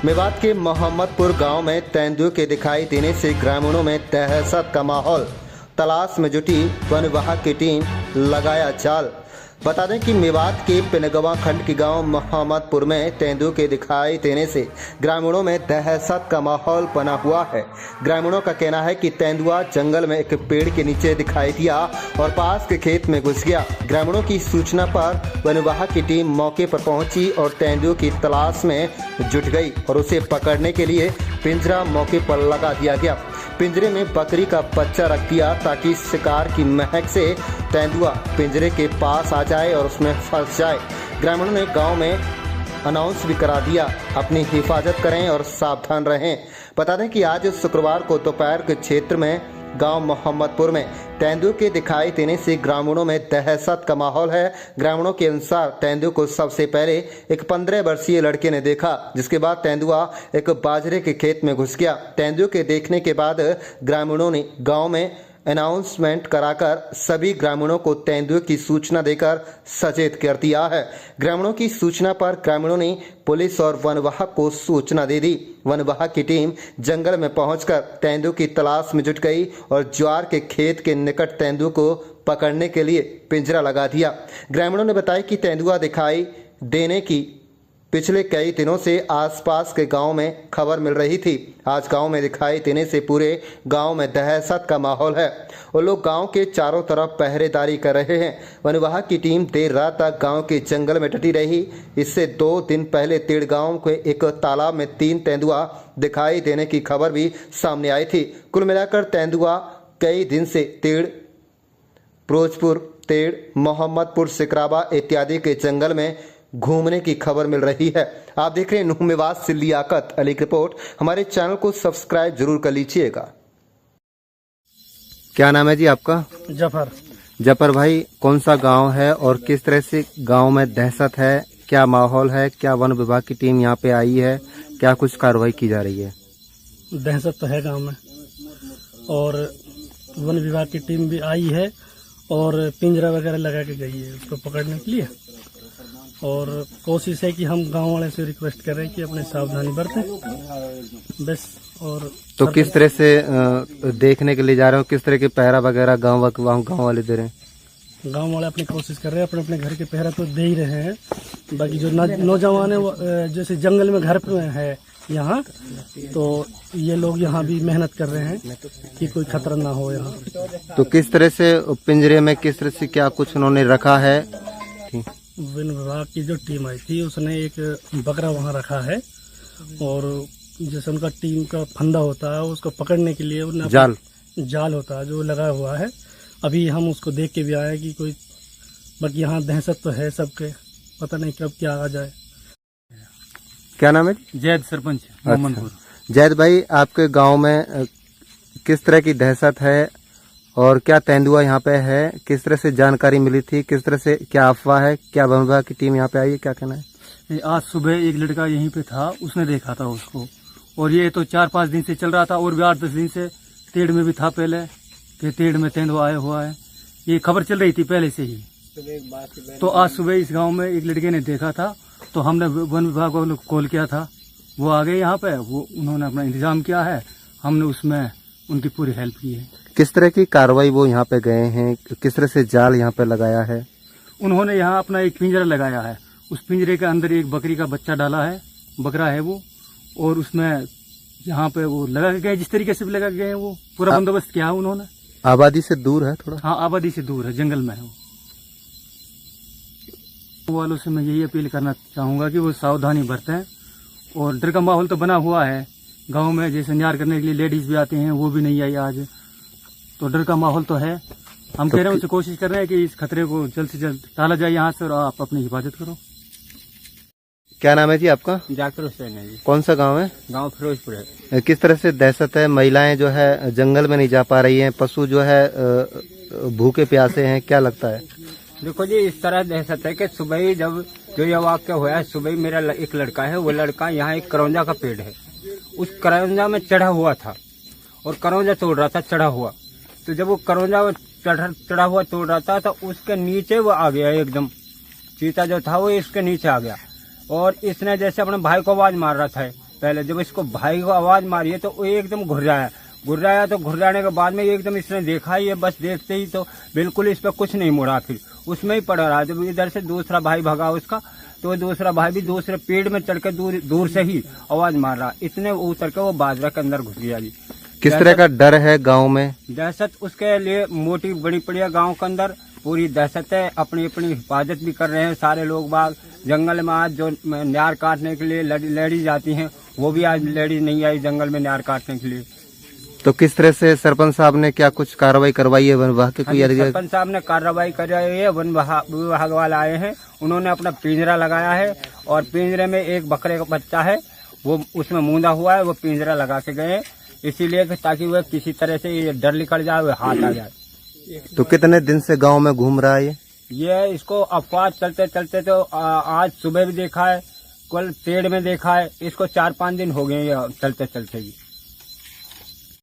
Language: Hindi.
मेवात के मोहम्मदपुर गांव में तेंदुए के दिखाई देने से ग्रामीणों में दहशत का माहौल। तलाश में जुटी वन विभाग की टीम, लगाया जाल। बता दें कि मेवात के पिनगवा खंड के गांव मोहम्मदपुर में तेंदुए के दिखाई देने से ग्रामीणों में दहशत का माहौल बना हुआ है। ग्रामीणों का कहना है कि तेंदुआ जंगल में एक पेड़ के नीचे दिखाई दिया और पास के खेत में घुस गया। ग्रामीणों की सूचना पर वन विभाग की टीम मौके पर पहुंची और तेंदुए की तलाश में जुट गई और उसे पकड़ने के लिए पिंजरा मौके पर लगा दिया गया। पिंजरे में बकरी का बच्चा रख दिया ताकि शिकार की महक से तेंदुआ पिंजरे के पास आ जाए और उसमें फंस जाए। ग्रामीणों ने गांव में अनाउंस भी करा दिया, अपनी हिफाजत करें और सावधान रहें। बता दें कि आज शुक्रवार को दोपहर के क्षेत्र में गांव मोहम्मदपुर में तेंदुए के दिखाई देने से ग्रामीणों में दहशत का माहौल है। ग्रामीणों के अनुसार तेंदुए को सबसे पहले एक 15 वर्षीय लड़के ने देखा, जिसके बाद तेंदुआ एक बाजरे के खेत में घुस गया। तेंदुए के देखने के बाद ग्रामीणों ने गांव में अनाउंसमेंट कराकर सभी ग्रामीणों को तेंदुए की सूचना देकर सचेत कर दिया है। ग्रामीणों की सूचना पर ग्रामीणों ने पुलिस और वन विभाग को सूचना दे दी। वन विभाग की टीम जंगल में पहुंचकर तेंदुए की तलाश में जुट गई और ज्वार के खेत के निकट तेंदुए को पकड़ने के लिए पिंजरा लगा दिया। ग्रामीणों ने बताया कि तेंदुआ दिखाई देने की पिछले कई दिनों से आसपास के गांव में खबर मिल रही थी। आज गांव में दिखाई देने से पूरे गांव में दहशत का माहौल है और लोग गांव के चारों तरफ पहरेदारी कर रहे हैं। वन विभाग की टीम देर रात तक गांव के जंगल में डटी रही। इससे 2 दिन पहले तीड़ गांव के एक तालाब में 3 तेंदुआ दिखाई देने की खबर भी सामने आई थी। कुल मिलाकर तेंदुआ कई दिन से तीड़, फिरोजपुर, तेड़, मोहम्मदपुर, सिकराबा इत्यादि के जंगल में घूमने की खबर मिल रही है। आप देख रहे हैं नुह मेवात से लियाकत अली की रिपोर्ट। हमारे चैनल को सब्सक्राइब जरूर कर लीजिएगा। क्या नाम है जी आपका? जफर भाई, कौन सा गांव है और किस तरह से गांव में दहशत है, क्या माहौल है, क्या वन विभाग की टीम यहां पे आई है, क्या कुछ कार्रवाई की जा रही है? दहशत तो है गांव में और वन विभाग की टीम भी आई है और पिंजरा वगैरह लगा के गई है उसको पकड़ने के लिए। और कोशिश है कि हम गांव वाले से रिक्वेस्ट कर रहे हैं कि अपने सावधानी बरतें बस। और तो किस तरह से देखने के लिए जा रहे हो, किस तरह के पहरा वगैरह गांव वाले दे रहे हैं? गांव वाले अपनी कोशिश कर रहे हैं, अपने अपने घर के पहरा तो दे ही रहे हैं। बाकी जो नौजवान है जैसे जंगल में घर पे है यहाँ, तो ये लोग यहाँ भी मेहनत कर रहे हैं कि कोई खतरा ना हो यहाँ। तो किस तरह से पिंजरे में किस तरह से क्या कुछ उन्होंने रखा है? वन विभाग की जो टीम आई थी उसने एक बकरा वहाँ रखा है और जैसे उनका टीम का फंदा होता है उसको पकड़ने के लिए जाल होता है जो लगा हुआ है। अभी हम उसको देख के भी आए कि कोई, बाकी यहाँ दहशत तो है सबके, पता नहीं कब क्या आ जाए। क्या नाम है? जैद, सरपंच मोहम्मदपुर। अच्छा। जैद भाई, आपके गांव में किस तरह की दहशत है और क्या तेंदुआ यहाँ पे है? किस तरह से जानकारी मिली थी, किस तरह से, क्या अफवाह है, क्या वन विभाग की टीम यहाँ पे आई है, क्या कहना है? आज सुबह एक लड़का यहीं पे था, उसने देखा था उसको और ये तो 4-5 दिन से चल रहा था और भी 8-10 दिन से तेड़ में भी था पहले कि तेड़ में तेंदुआ आया हुआ है, ये खबर चल रही थी पहले से ही। तो आज सुबह इस गांव में एक लड़के ने देखा था तो हमने वन विभाग को कॉल किया था, वो आ गए यहाँ पे, वो उन्होंने अपना इंतजाम किया है, हमने उसमें उनकी पूरी हेल्प की है। किस तरह की कार्रवाई वो यहाँ पे गए हैं, किस तरह से जाल यहाँ पे लगाया है? उन्होंने यहाँ अपना एक पिंजरा लगाया है, उस पिंजरे के अंदर एक बकरी का बच्चा डाला है, बकरा है वो, और उसमें यहाँ पे वो लगा के गए, जिस तरीके से भी लगा के गए वो पूरा बंदोबस्त किया है उन्होंने। आबादी से दूर है थोड़ा? हाँ, आबादी से दूर है, जंगल में है वो। वालों से मैं यही अपील करना चाहूंगा कि वो सावधानी बरतें और डर का माहौल तो बना हुआ है गांव में, जैसे न्यार करने के लिए लेडीज भी आते हैं, वो भी नहीं आई आज, तो डर का माहौल तो है। हम कह रहे हैं, उनसे कोशिश कर रहे हैं कि इस खतरे को जल्द से जल्द टाला जाए यहाँ से और आप अपनी हिफाजत करो। क्या नाम है जी आपका? जाकिर हुसैन है जी। कौन सा गांव है? गांव फिरोजपुर है। किस तरह से दहशत है? महिलाएं जो है जंगल में नहीं जा पा रही हैं, पशु जो है भूखे प्यासे हैं, क्या लगता है? देखो जी, इस तरह दहशत है कि सुबह ही जब जो यह वाक्य हुआ है, सुबह ही मेरा एक लड़का है, वो लड़का यहाँ एक करौंजा का पेड़ है, उस करौंजा में चढ़ा हुआ था और करौंजा तोड़ रहा था चढ़ा हुआ। तो जब वो करौंजा चढ़ा हुआ तोड़ रहा था तो उसके नीचे वो आ गया, एकदम चीता जो था वो इसके नीचे आ गया और इसने जैसे अपने भाई को आवाज मार रहा था पहले जब इसको भाई को आवाज मारी है तो वो एकदम घुर्राया तो घुर्राने के बाद में एकदम इसने देखा ही है, बस देखते ही तो बिल्कुल इस पर कुछ नहीं मुड़ा, फिर उसमें ही पड़ा रहा। जब इधर से दूसरा भाई भगा उसका तो दूसरा भाई भी दूसरे पेड़ में चढ़ के दूर से ही आवाज मार रहा, इतने उतर के वो बाजरा के अंदर घुस गया जी। किस तरह का डर है गांव में? दहशत उसके लिए मोटी बड़ी पड़ी गांव के अंदर पूरी दहशत है। अपनी अपनी हिफाजत भी कर रहे हैं सारे लोग बाग। जंगल में आज जो नार काटने के लिए लेडी जाती हैं, वो भी आज लेडी नहीं आई जंगल में नार काटने के लिए। तो किस तरह से सरपंच साहब ने क्या कुछ कार्रवाई करवाई है? वन विभाग के कोई अधिकारी? सरपंच साहब ने कार्रवाई कराई है, वन विभाग वाले आए हैं, उन्होंने अपना पिंजरा लगाया है और पिंजरे में एक बकरे का बच्चा है, वो उसमें मूंदा हुआ है, वो पिंजरा लगा के गए इसीलिए ताकि वह किसी तरह से ये डर निकल जाए, वह हाथ आ जाए। तो कितने दिन से गांव में घूम रहा है ये इसको अफवाह चलते चलते तो आज सुबह भी देखा है, कल पेड़ में देखा है, इसको 4-5 दिन हो गए ये चलते चलते ही।